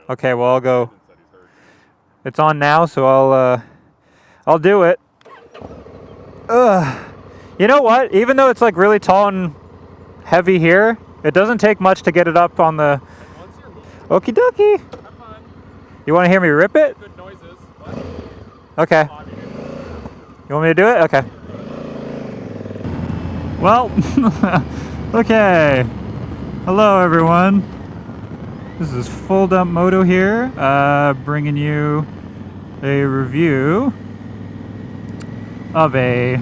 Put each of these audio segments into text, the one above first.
Okay, well I'll go. It's on now, so I'll do it. Ugh. You know what? Even though it's like really tall and heavy here, it doesn't take much to get it up on the. Okie dokie. Have fun. You want to hear me rip it? Good noises. Okay. You want me to do it? Okay. Well, okay. Hello everyone. This is Full Dump Moto here, bringing you a review of a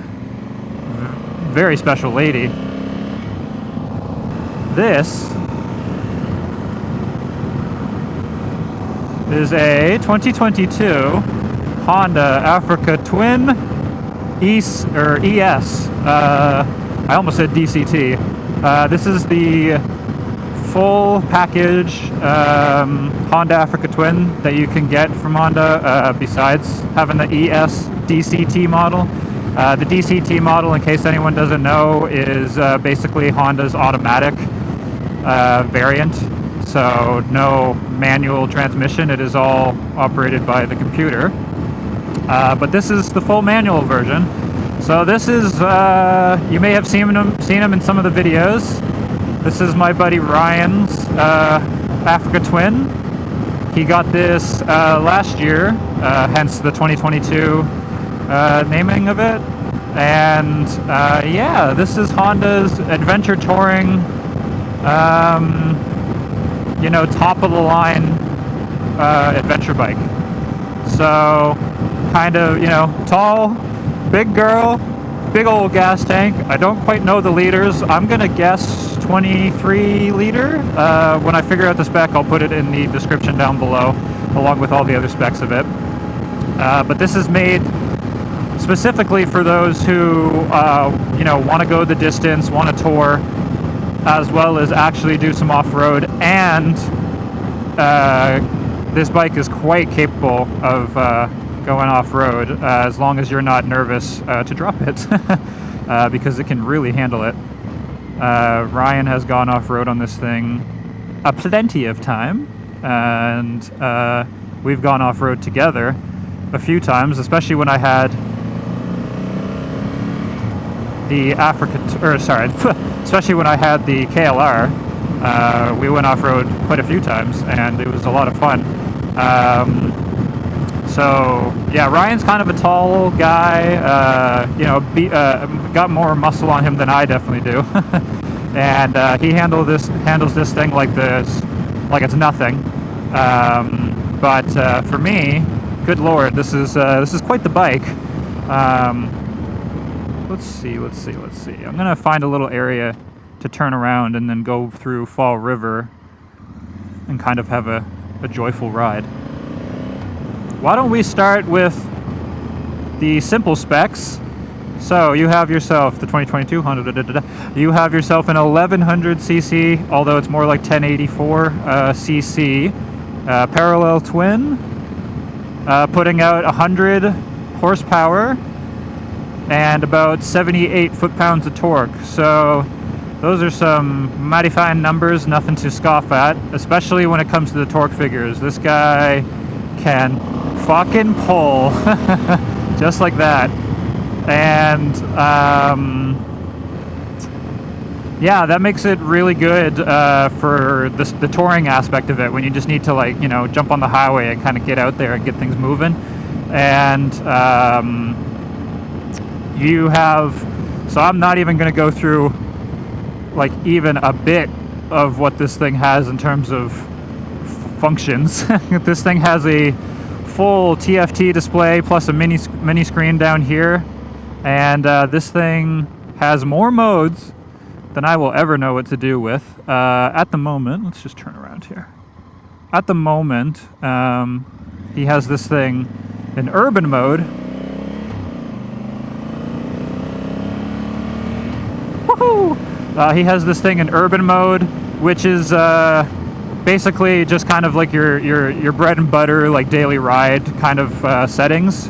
very special lady. This is a 2022 Honda Africa Twin ES. I almost said DCT. This is the full package Honda Africa Twin that you can get from Honda, besides having the ES DCT model. The DCT model, in case anyone doesn't know, is basically Honda's automatic variant. So no manual transmission, it is all operated by the computer. But this is the full manual version. So this is, you may have seen him in some of the videos. This is my buddy Ryan's Africa Twin. He got this last year, hence the 2022 naming of it. And yeah, this is Honda's adventure touring, top of the line adventure bike. So kind of, tall, big girl, big old gas tank. I don't quite know the liters. I'm gonna guess 23 liter. When I figure out the spec, I'll put it in the description down below, along with all the other specs of it. But this is made specifically for those who, want to go the distance, want to tour, as well as actually do some off-road. And this bike is quite capable of going off-road, as long as you're not nervous to drop it, because it can really handle it. Ryan has gone off-road on this thing a plenty of time, and we've gone off-road together a few times, especially when I had the especially when I had the KLR. We went off-road quite a few times, and it was a lot of fun. So yeah, Ryan's kind of a tall guy, got more muscle on him than I definitely do. And he handles this thing like it's nothing. But for me, good lord, this is quite the bike. Let's see. I'm gonna find a little area to turn around and then go through Fall River and kind of have a joyful ride. Why don't we start with the simple specs? So you have yourself the 2022 Honda. You have yourself an 1100cc, although it's more like 1084 cc parallel twin, putting out 100 horsepower and about 78 foot-pounds of torque. So those are some mighty fine numbers, nothing to scoff at, especially when it comes to the torque figures. This guy can fucking pull just like that. And yeah, that makes it really good for the touring aspect of it, when you just need to jump on the highway and kind of get out there and get things moving. And you have, so I'm not even going to go through even a bit of what this thing has in terms of functions. This thing has a full TFT display plus a mini screen down here, and this thing has more modes than I will ever know what to do with. At the moment, let's just turn around here. At the moment, he has this thing in urban mode. Woohoo! He has this thing in urban mode, which is basically just kind of like your bread and butter, daily ride kind of settings.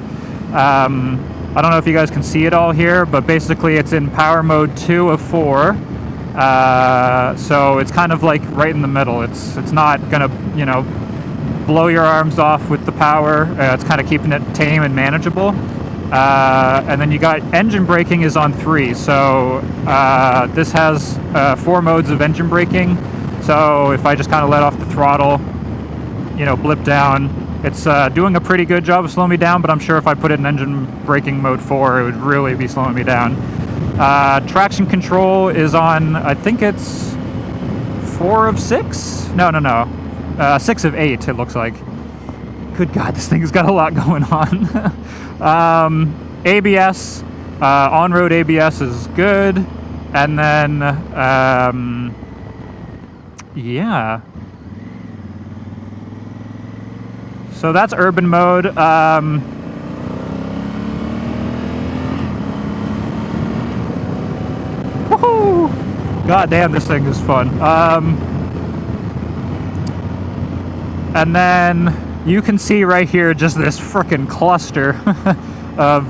I don't know if you guys can see it all here, but basically it's in power mode 2 of 4. So it's kind of right in the middle. It's not gonna, blow your arms off with the power. It's kind of keeping it tame and manageable. And then you got engine braking is on 3. So this has 4 modes of engine braking. So if I just kind of let off the throttle, you know, blip down, it's doing a pretty good job of slowing me down, but I'm sure if I put it in engine braking mode 4, it would really be slowing me down. Traction control is on, I think it's 4 of 6? No. 6 of 8, it looks like. Good God, this thing's got a lot going on. ABS, on-road ABS is good. And then, yeah. So that's urban mode. Woohoo! God damn, this thing is fun. And then you can see right here just this frickin' cluster of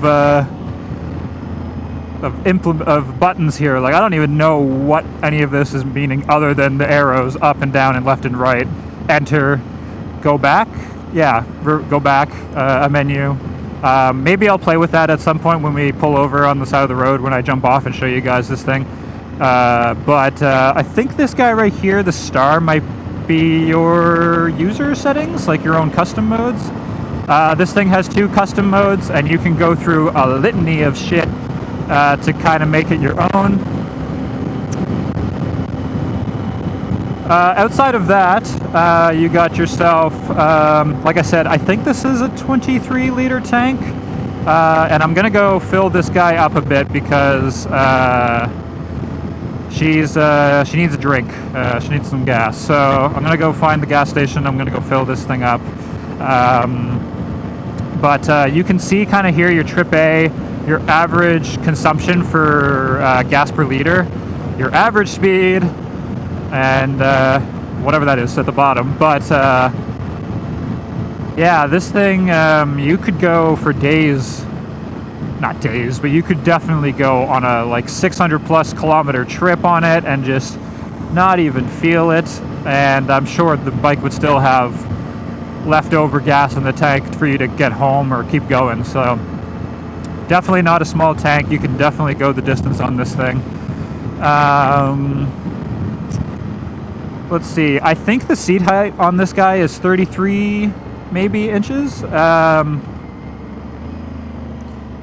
buttons here. Like, I don't even know what any of this is meaning other than the arrows up and down and left and right. Enter, go back. Yeah, go back, a menu. Maybe I'll play with that at some point when we pull over on the side of the road when I jump off and show you guys this thing. But I think this guy right here, the star, might be your user settings, like your own custom modes. This thing has 2 custom modes, and you can go through a litany of shit to kind of make it your own. Outside of that, you got yourself, like I said, I think this is a 23-liter tank, and I'm gonna go fill this guy up a bit because she needs a drink. She needs some gas. So I'm gonna go find the gas station. I'm gonna go fill this thing up. But you can see kind of here your trip A, your average consumption for gas per liter, your average speed, and whatever that is at the bottom. But yeah, this thing, you could go for days, not days, but you could definitely go on a like 600 plus kilometer trip on it and just not even feel it. And I'm sure the bike would still have leftover gas in the tank for you to get home or keep going. So definitely not a small tank. You can definitely go the distance on this thing. Let's see, I think the seat height on this guy is 33 maybe inches.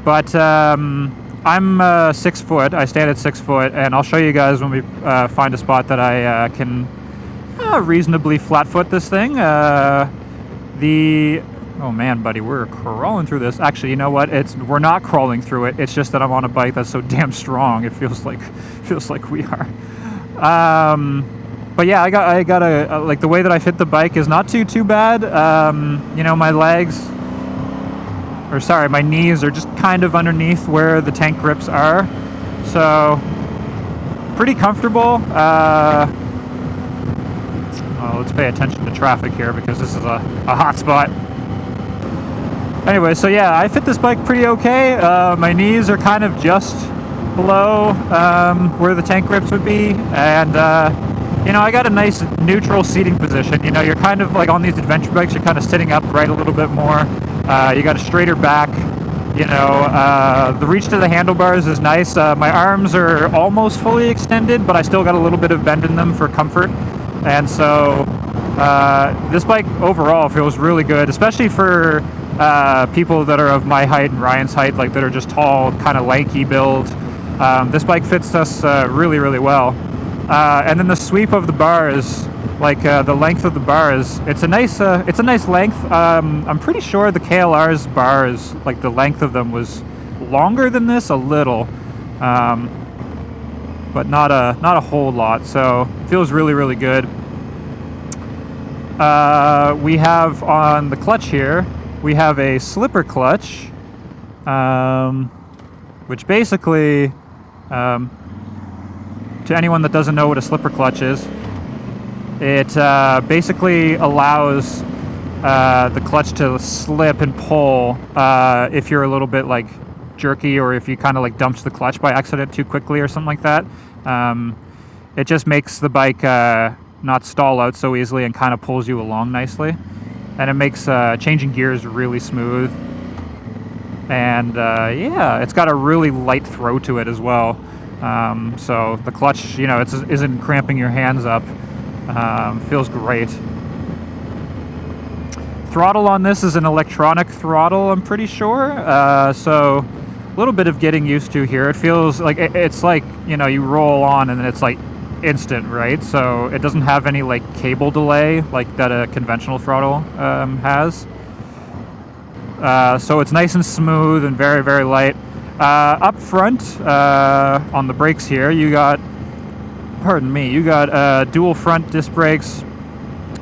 But I'm 6 foot. I stand at 6 foot, and I'll show you guys when we find a spot that I can reasonably flat foot this thing. Oh man, buddy, we're crawling through this. Actually, you know what? We're not crawling through it. It's just that I'm on a bike that's so damn strong. It feels like we are. But yeah, I got a like the way that I fit the bike is not too bad. You know, my knees are just kind of underneath where the tank grips are, so pretty comfortable. Let's pay attention to traffic here because this is a hot spot. Anyway, so yeah, I fit this bike pretty okay. My knees are kind of just below where the tank grips would be, and you know, I got a nice neutral seating position. You know, you're kind of like on these adventure bikes, you're kind of sitting upright a little bit more. You got a straighter back. You know, the reach to the handlebars is nice. My arms are almost fully extended, but I still got a little bit of bend in them for comfort. And so this bike overall feels really good, especially for people that are of my height and Ryan's height, like that are just tall, kind of lanky build. This bike fits us really, really well. And then the sweep of the bars, like the length of the bars, it's a nice length. I'm pretty sure the KLR's bars, like the length of them was longer than this a little, but not a whole lot. So feels really, really good. We have on the clutch here, we have a slipper clutch, which basically, to anyone that doesn't know what a slipper clutch is, it basically allows the clutch to slip and pull if you're a little bit like jerky, or if you kind of like dumped the clutch by accident too quickly or something like that. It just makes the bike not stall out so easily and kind of pulls you along nicely. and it makes changing gears really smooth. And yeah, it's got a really light throw to it as well. So the clutch, you know, isn't cramping your hands up. Feels great. Throttle on this is an electronic throttle, I'm pretty sure. So a little bit of getting used to here. It feels like it's like, you know, you roll on and then it's like instant, right? So it doesn't have any like cable delay like that a conventional throttle has. So it's nice and smooth and very, very light. Up front, on the brakes here, you got dual front disc brakes,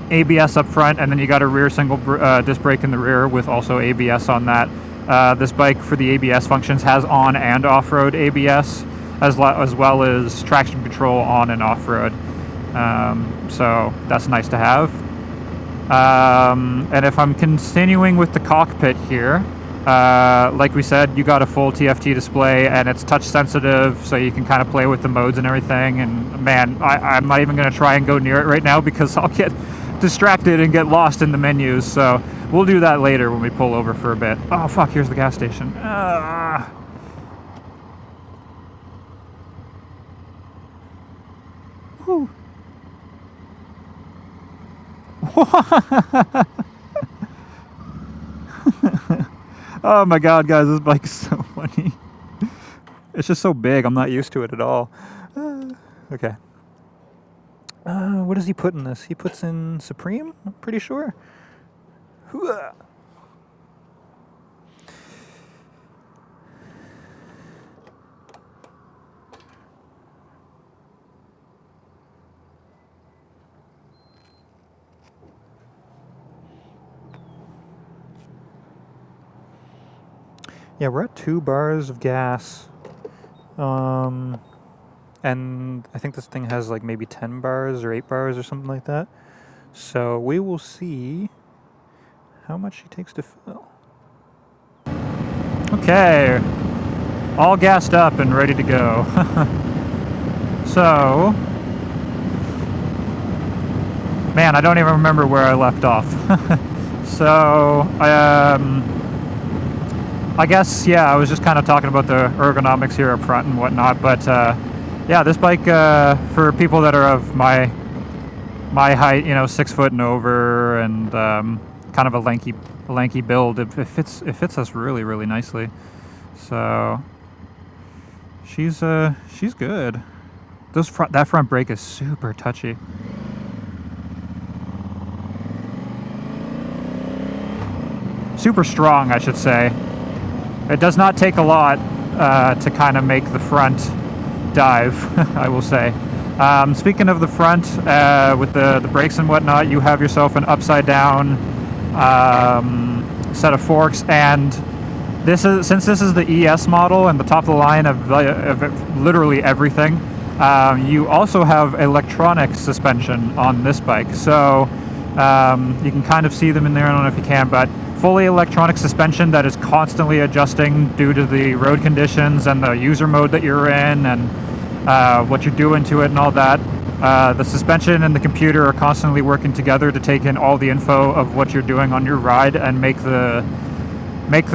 ABS up front, and then you got a rear single disc brake in the rear with also ABS on that. This bike, for the ABS functions, has on and off-road ABS, as well as traction control on and off-road. So that's nice to have. And if I'm continuing with the cockpit here, like we said, you got a full TFT display, and it's touch sensitive, so you can kind of play with the modes and everything. And man, I'm not even going to try and go near it right now because I'll get distracted and get lost in the menus. So we'll do that later when we pull over for a bit. Oh fuck, here's the gas station. Whew. Oh my god, guys, this bike is so funny. It's just so big, I'm not used to it at all. Okay. What does he put in this? He puts in Supreme, I'm pretty sure. Yeah, we're at 2 bars of gas. And I think this thing has like maybe 10 bars or 8 bars or something like that. So we will see how much she takes to fill. Okay, all gassed up and ready to go. So, man, I don't even remember where I left off. So, I guess, yeah, I was just kind of talking about the ergonomics here up front and whatnot, but yeah, this bike, for people that are of my height, you know, 6 foot and over, and kind of a lanky build, it fits us really, really nicely. So she's good. That front brake is super touchy. Super strong, I should say. It does not take a lot to kind of make the front dive, I will say. Speaking of the front, with the brakes and whatnot, you have yourself an upside down set of forks, and since this is the ES model and the top of the line of literally everything, you also have electronic suspension on this bike. So you can kind of see them in there. I don't know if you can, but fully electronic suspension that is constantly adjusting due to the road conditions and the user mode that you're in and what you're doing to it and all that. The suspension and the computer are constantly working together to take in all the info of what you're doing on your ride and make the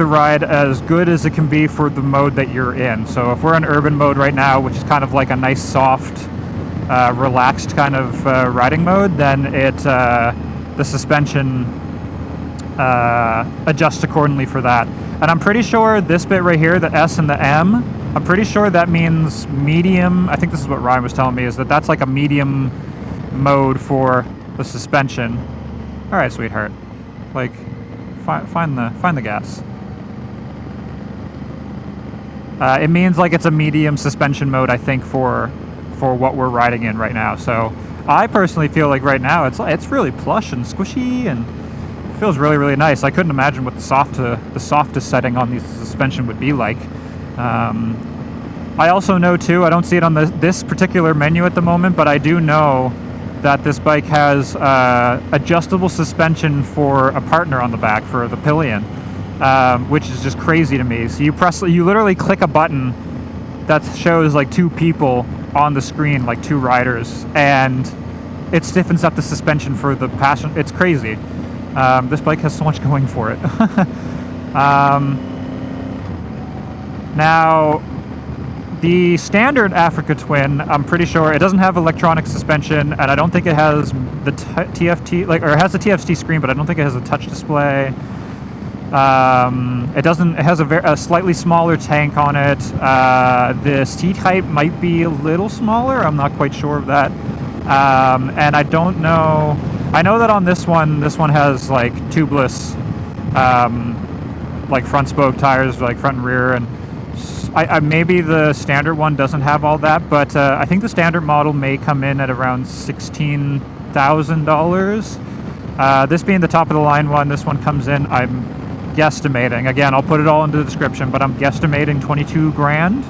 ride as good as it can be for the mode that you're in. So if we're in urban mode right now, which is kind of like a nice soft relaxed kind of riding mode, then the suspension adjusts accordingly for that. And I'm pretty sure this bit right here, the S and the M, I'm pretty sure that means medium. I think this is what Ryan was telling me, is that's like a medium mode for the suspension. All right, sweetheart, like find the gas. It means like it's a medium suspension mode, I think, for what we're riding in right now. So I personally feel like right now it's really plush and squishy and feels really, really nice. I couldn't imagine what the softest setting on the suspension would be like. I also know too, I don't see it on this particular menu at the moment, but I do know that this bike has adjustable suspension for a partner on the back for the pillion, which is just crazy to me. So you literally click a button that shows like 2 people on the screen, like 2 riders, and it stiffens up the suspension for the passenger. It's crazy. This bike has so much going for it. Now, the standard Africa Twin, I'm pretty sure it doesn't have electronic suspension, and I don't think it has the TFT, or it has the TFT screen, but I don't think it has a touch display. It doesn't. It has a slightly smaller tank on it. The seat height might be a little smaller. I'm not quite sure of that. And I don't know. I know that on this one has like tubeless, like front spoke tires, like front and rear, and I maybe the standard one doesn't have all that, but I think the standard model may come in at around $16,000. This being the top of the line one, this one comes in, I'm guesstimating, again, I'll put it all into the description, but I'm guesstimating 22 grand.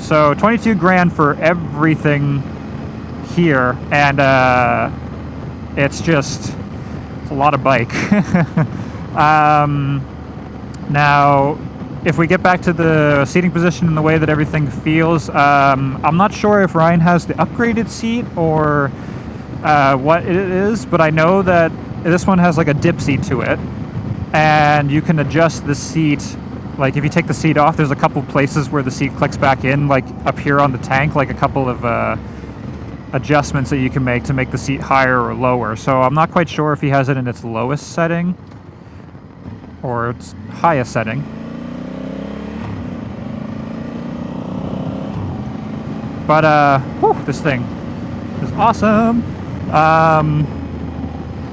So 22 grand for everything here, and it's a lot of bike. Now, if we get back to the seating position and the way that everything feels, I'm not sure if Ryan has the upgraded seat or what it is, but I know that this one has like a dip seat to it, and you can adjust the seat. Like if you take the seat off, there's a couple places where the seat clicks back in, like up here on the tank, like a couple of adjustments that you can make to make the seat higher or lower. So I'm not quite sure if he has it in its lowest setting or its highest setting. But this thing is awesome.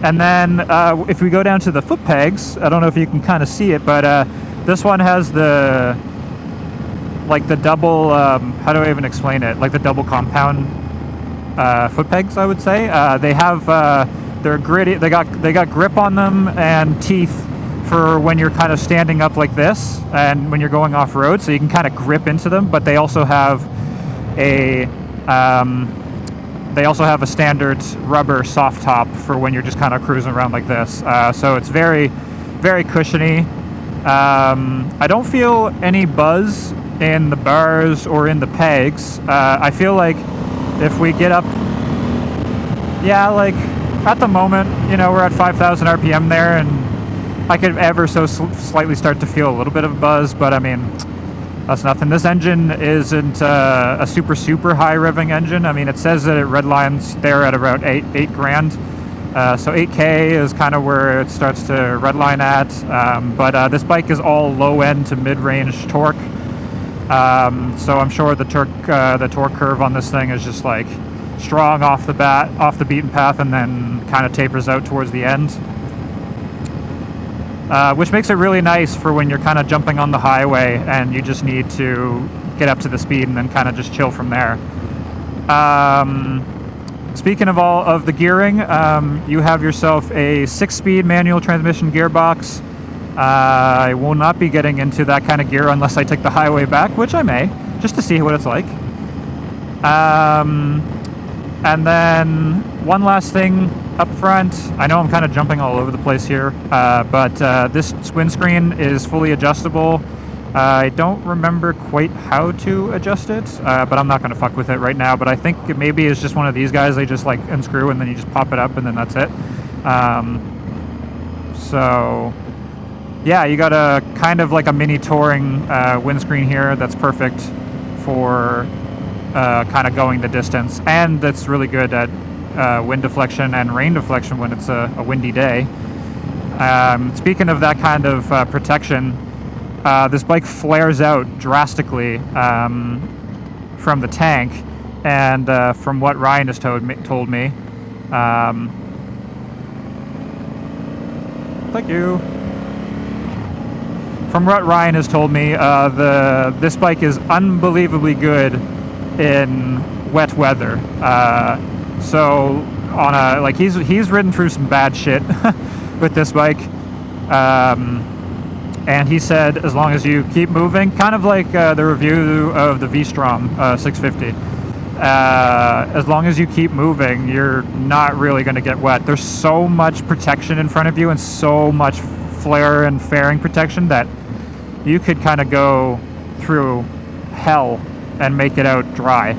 And then if we go down to the foot pegs, I don't know if you can kind of see it, but this one has the double, how do I even explain it? Like the double compound foot pegs, I would say. They have, they're gritty, they got grip on them and teeth for when you're kind of standing up like this and when you're going off road, so you can kind of grip into them, but they also have a standard rubber soft top for when you're just kind of cruising around like this. So it's very, very cushiony. I don't feel any buzz in the bars or in the pegs. I feel like if we get up, like at the moment, we're at 5,000 RPM there, and I could ever so slightly start to feel a little bit of a buzz, but I mean, that's nothing. This engine isn't a super high revving engine. I mean, it says that it redlines there at about eight grand. So 8K is kind of where it starts to redline at. But this bike is all low end to mid range torque. So I'm sure the torque curve on this thing is just like strong off the beaten path, and then kind of tapers out towards the end. Which makes it really nice for when you're kind of jumping on the highway and you just need to get up to the speed and then kind of just chill from there. Speaking of all of the gearing, you have yourself a 6-speed manual transmission gearbox. I will not be getting into that kind of gear unless I take the highway back, which I may, just to see what it's like. And then one last thing up front. I know I'm kind of jumping all over the place here, but this windscreen is fully adjustable. I don't remember quite how to adjust it, but I'm not going to fuck with it right now. But I think it maybe is just one of these guys. They just like unscrew and then you just pop it up and then that's it. So yeah, you got a kind of like a mini touring windscreen here that's perfect for kind of going the distance, and that's really good at wind deflection and rain deflection when it's a windy day. Speaking of that kind of protection, this bike flares out drastically from the tank, and from what Ryan has told me, thank you. From what Ryan has told me, this bike is unbelievably good in wet weather. So on he's ridden through some bad shit with this bike, and he said as long as you keep moving, kind of like the review of the V-Strom 650, as long as you keep moving, you're not really going to get wet. There's so much protection in front of you and so much flare and fairing protection that you could kind of go through hell and make it out dry.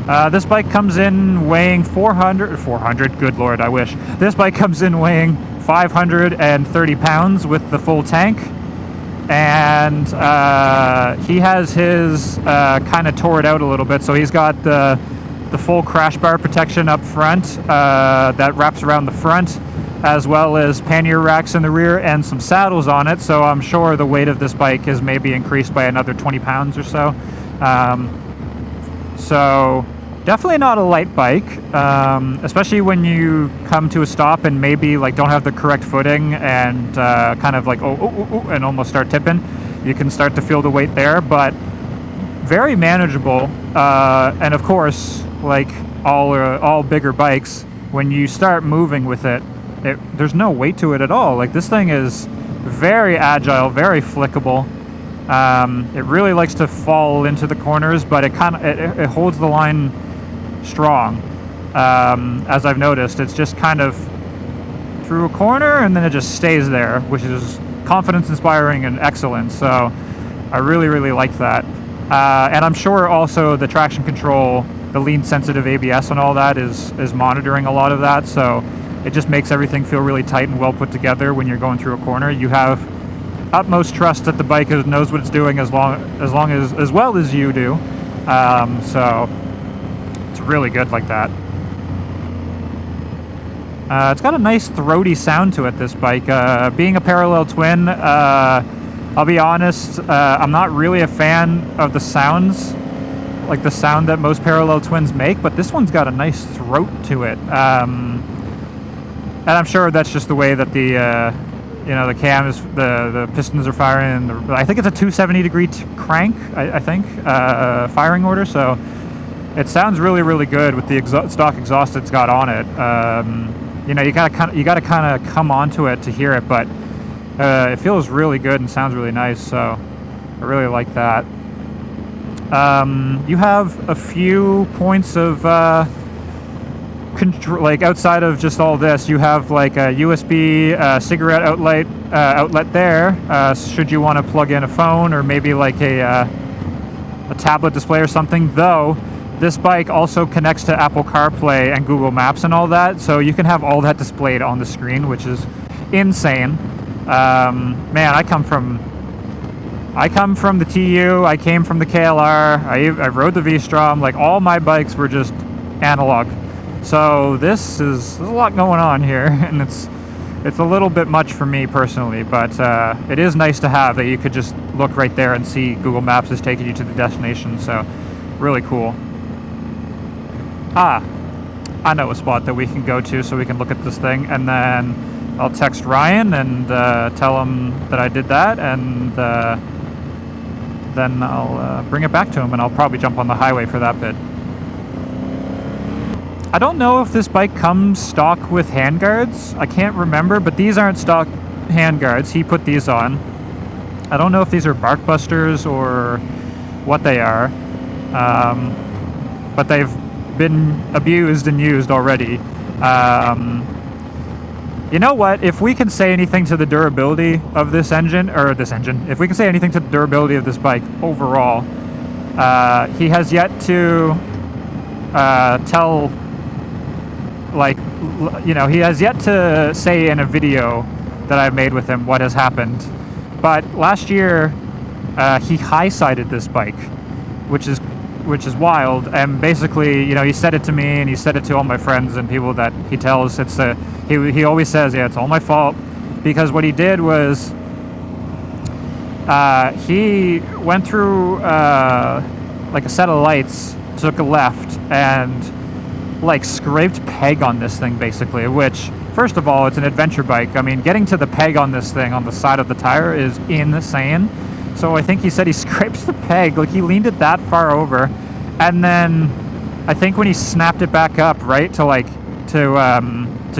This bike comes in weighing 400, good lord, I wish. This bike comes in weighing 530 pounds with the full tank. And he has his kind of tore it out a little bit. So he's got the full crash bar protection up front that wraps around the front, as well as pannier racks in the rear and some saddles on it. So I'm sure the weight of this bike is maybe increased by another 20 pounds or so. So definitely not a light bike, especially when you come to a stop and maybe like don't have the correct footing and kind of like and almost start tipping. You can start to feel the weight there, but very manageable. And of course, like all bigger bikes, when you start moving with it, there's no weight to it at all. Like this thing is very agile, very flickable. It really likes to fall into the corners, but it holds the line strong. As I've noticed, it's just kind of through a corner and then it just stays there, which is confidence inspiring and excellent. So I really like that. And I'm sure also the traction control, the lean sensitive ABS and all that is monitoring a lot of that. So it just makes everything feel really tight and well put together when you're going through a corner. You have utmost trust that the bike knows what it's doing as well as you do. So it's really good like that. It's got a nice throaty sound to it, this bike. Being a parallel twin, I'll be honest, I'm not really a fan of the sounds, like the sound that most parallel twins make, but this one's got a nice throat to it. And I'm sure that's just the way that the cam is, the pistons are firing. And I think it's a 270 degree crank, I think, firing order. So it sounds really good with the stock exhaust it's got on it. You gotta kind of come onto it to hear it, but it feels really good and sounds really nice. So I really like that. You have a few points of control, like outside of just all this. You have like a USB cigarette outlet there, should you want to plug in a phone or maybe like a tablet display or something. Though this bike also connects to Apple CarPlay and Google Maps and all that, so you can have all that displayed on the screen, which is insane. Man, I come from the TU, I came from the KLR, I rode the V-Strom, like all my bikes were just analog. So there's a lot going on here, and it's a little bit much for me personally, but it is nice to have that you could just look right there and see Google Maps is taking you to the destination, so really cool. I know a spot that we can go to so we can look at this thing, and then I'll text Ryan and tell him that I did that, and then I'll bring it back to him, and I'll probably jump on the highway for that bit. I don't know if this bike comes stock with handguards. I can't remember, but these aren't stock handguards. He put these on. I don't know if these are bark busters or what they are, but they've been abused and used already. You know what? If we can say anything to the durability of if we can say anything to the durability of this bike overall, he has yet to tell, he has yet to say in a video that I've made with him what has happened. But last year, he high-sided this bike, which is wild. And basically, he said it to me, and he said it to all my friends and people that he tells. He always says, yeah, it's all my fault, because what he did was he went through like a set of lights, took a left, and like scraped peg on this thing basically, which, first of all, it's an adventure bike. I mean, getting to the peg on this thing on the side of the tire is insane. So I think he said he scraped the peg, like he leaned it that far over, and then I think when he snapped it back up, right, to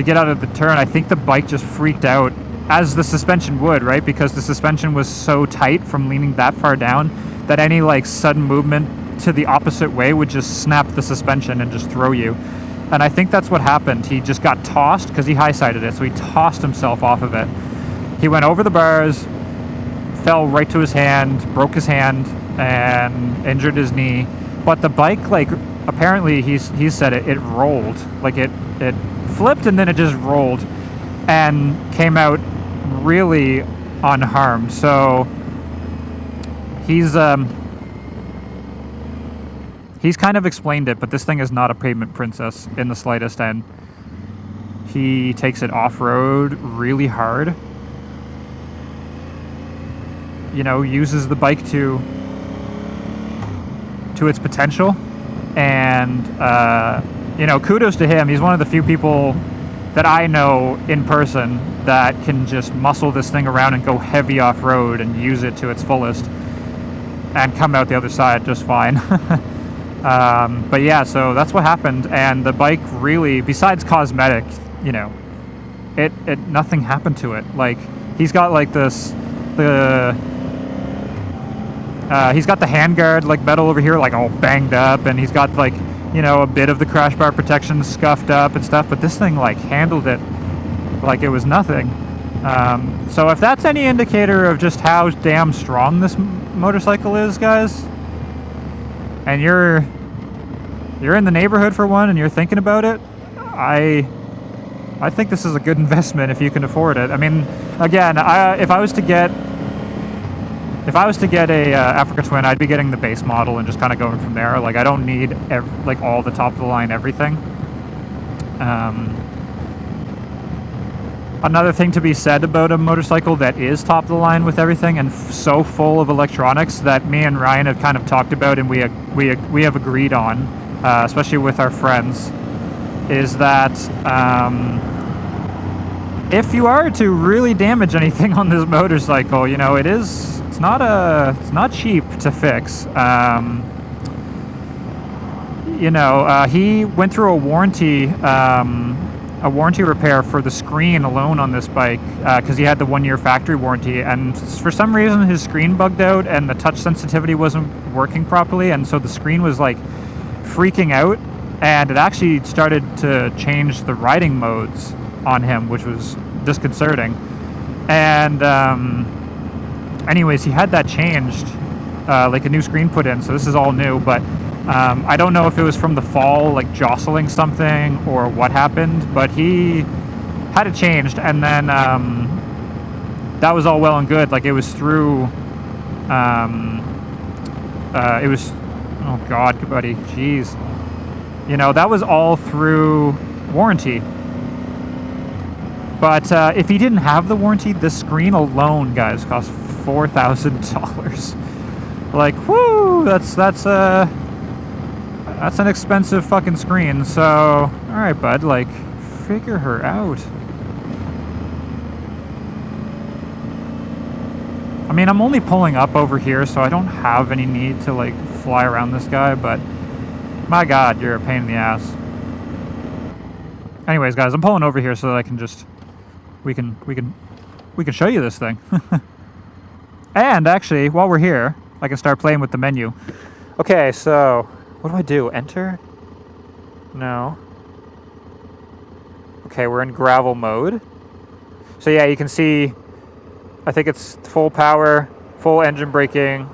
get out of the turn, I think the bike just freaked out, as the suspension would, right, because the suspension was so tight from leaning that far down that any like sudden movement to the opposite way would just snap the suspension and just throw you. And I think that's what happened. He just got tossed because he high-sided it, so he tossed himself off of it. He went over the bars, fell right to his hand, broke his hand, and injured his knee. But the bike, like, apparently he said it rolled. Like it flipped and then it just rolled and came out really unharmed. So he's kind of explained it, but this thing is not a pavement princess in the slightest, and he takes it off-road really hard. You know, uses the bike to its potential, and you know, kudos to him. He's one of the few people that I know in person that can just muscle this thing around and go heavy off-road and use it to its fullest and come out the other side just fine. But yeah, so that's what happened, and the bike really, besides cosmetic, you know, it nothing happened to it. Like, he's got like this, he's got the handguard, like, metal over here, like, all banged up, and he's got, like, you know, a bit of the crash bar protection scuffed up and stuff, but this thing, like, handled it like it was nothing. So if that's any indicator of just how damn strong this motorcycle is, guys, and you're in the neighborhood for one and you're thinking about it, I think this is a good investment if you can afford it. I mean, again, if I was to get a Africa Twin, I'd be getting the base model and just kind of going from there. Like, I don't need like all the top of the line everything. Another thing to be said about a motorcycle that is top of the line with everything and so full of electronics that me and Ryan have kind of talked about and we have agreed on, especially with our friends, is that if you are to really damage anything on this motorcycle, you know, it's not cheap to fix. You know, he went through a warranty repair for the screen alone on this bike, because he had the 1-year factory warranty, and for some reason his screen bugged out and the touch sensitivity wasn't working properly, and so the screen was like freaking out, and it actually started to change the riding modes on him, which was disconcerting. And anyways, he had that changed, like a new screen put in, so this is all new, but I don't know if it was from the fall, like jostling something or what happened, but he had it changed, and then that was all well and good. Like, it was through it was, oh god, buddy, jeez, you know, that was all through warranty. But if he didn't have the warranty, this screen alone, guys, cost $4,000. Like, whoo, that's an expensive fucking screen. So, all right, bud, like, figure her out. I mean, I'm only pulling up over here, so I don't have any need to, like, fly around this guy, but my god, you're a pain in the ass. Anyways, guys, I'm pulling over here so that I can just, we can show you this thing. And actually, while we're here, I can start playing with the menu. Okay, so what do I do? Enter? No. Okay, we're in gravel mode. So yeah, you can see, I think it's full power, full engine braking,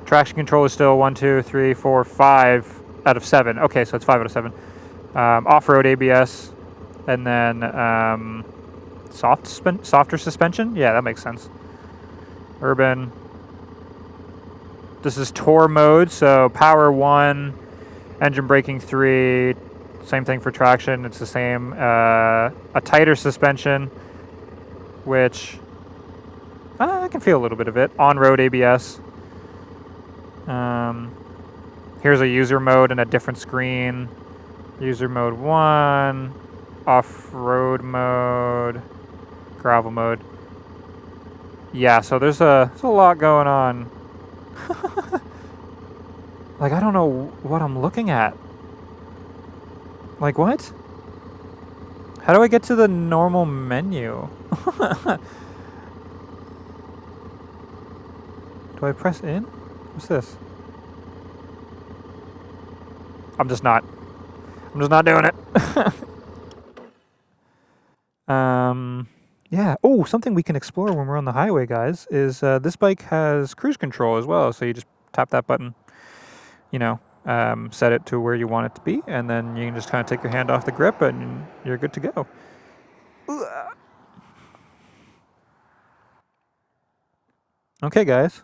traction control is still 1, 2, 3, 4, 5 out of 7. Okay, so it's 5 out of 7. Off-road ABS, and then softer suspension. Yeah, that makes sense. Urban. This is tour mode, so power 1, engine braking 3, same thing for traction, it's the same. A tighter suspension, which I can feel a little bit of it. On-road ABS. Here's a user mode and a different screen. User mode 1, off-road mode, gravel mode. Yeah, so there's a lot going on. Like, I don't know what I'm looking at. Like, what? How do I get to the normal menu? Do I press in? What's this? I'm just not doing it. Yeah. Oh, something we can explore when we're on the highway, guys, is this bike has cruise control as well. So you just tap that button, you know, set it to where you want it to be, and then you can just kind of take your hand off the grip and you're good to go. Okay guys,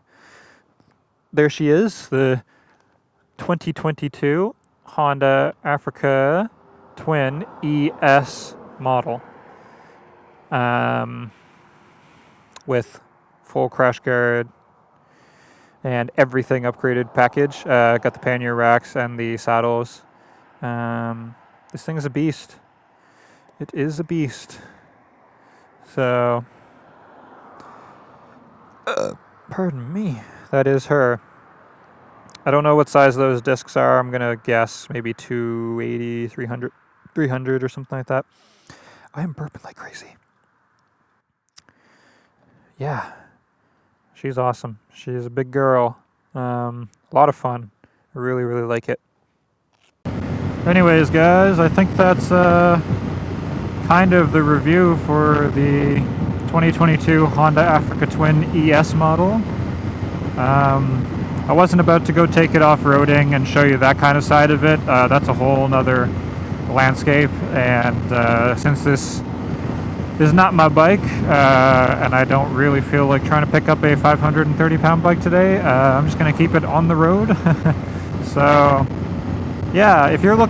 there she is, the 2022 Honda Africa Twin ES model, with full crash guard and everything upgraded package. Got the pannier racks and the saddles. This thing is a beast. It is a beast. So, pardon me, that is her. I don't know what size those discs are. I'm gonna guess maybe 280, 300 or something like that. I am burping like crazy. Yeah, she's awesome. She's a big girl. A lot of fun. I really, really like it. Anyways, guys, I think that's kind of the review for the 2022 Honda Africa Twin ES model. I wasn't about to go take it off-roading and show you that kind of side of it. That's a whole nother landscape, and since this is not my bike, and I don't really feel like trying to pick up a 530-pound bike today, I'm just going to keep it on the road. So, yeah, if you're in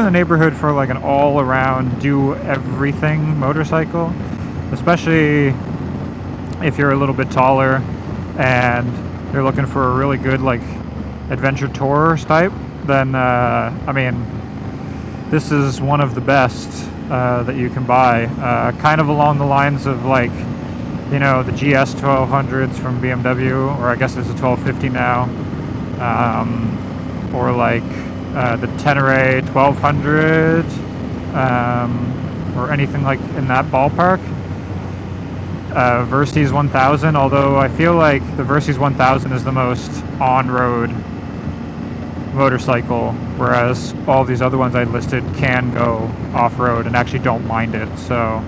the neighborhood for like an all-around, do-everything motorcycle, especially if you're a little bit taller and you're looking for a really good like adventure tour type, then I mean, this is one of the best that you can buy. Kind of along the lines of like, you know, the GS 1200s from BMW, or I guess there's a 1250 now, or like the Tenere 1200, or anything like in that ballpark. Versys 1000, although I feel like the Versys 1000 is the most on-road motorcycle, whereas all these other ones I listed can go off-road and actually don't mind it. So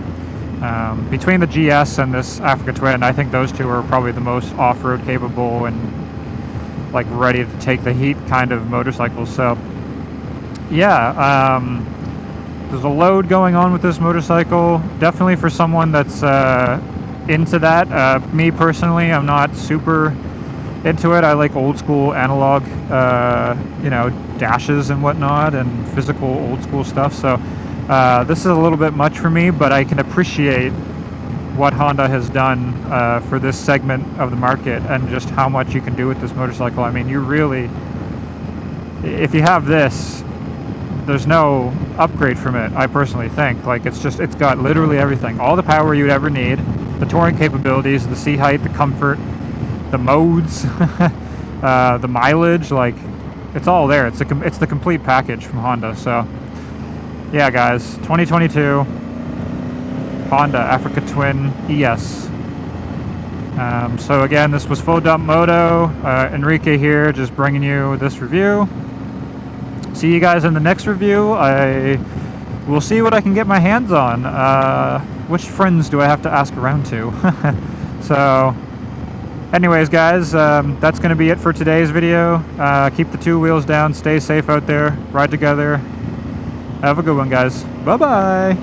between the GS and this Africa Twin, I think those two are probably the most off-road capable and like ready to take the heat kind of motorcycles. So yeah, there's a load going on with this motorcycle, definitely for someone that's into that. Me personally, I'm not super into it. I like old school analog, you know, dashes and whatnot, and physical old school stuff. So this is a little bit much for me, but I can appreciate what Honda has done for this segment of the market and just how much you can do with this motorcycle. I mean, you really, if you have this, there's no upgrade from it, I personally think. Like, it's got literally everything, all the power you'd ever need, the touring capabilities, the seat height, the comfort, the modes, the mileage, like, it's all there. It's the complete package from Honda. So yeah guys, 2022 Honda Africa Twin ES. So again, this was Full Dump Moto. Enrique here, just bringing you this review. See you guys in the next review. I will see what I can get my hands on. Which friends do I have to ask around to? So anyways guys, that's going to be it for today's video. Keep the two wheels down, stay safe out there, ride together. Have a good one guys. Bye bye.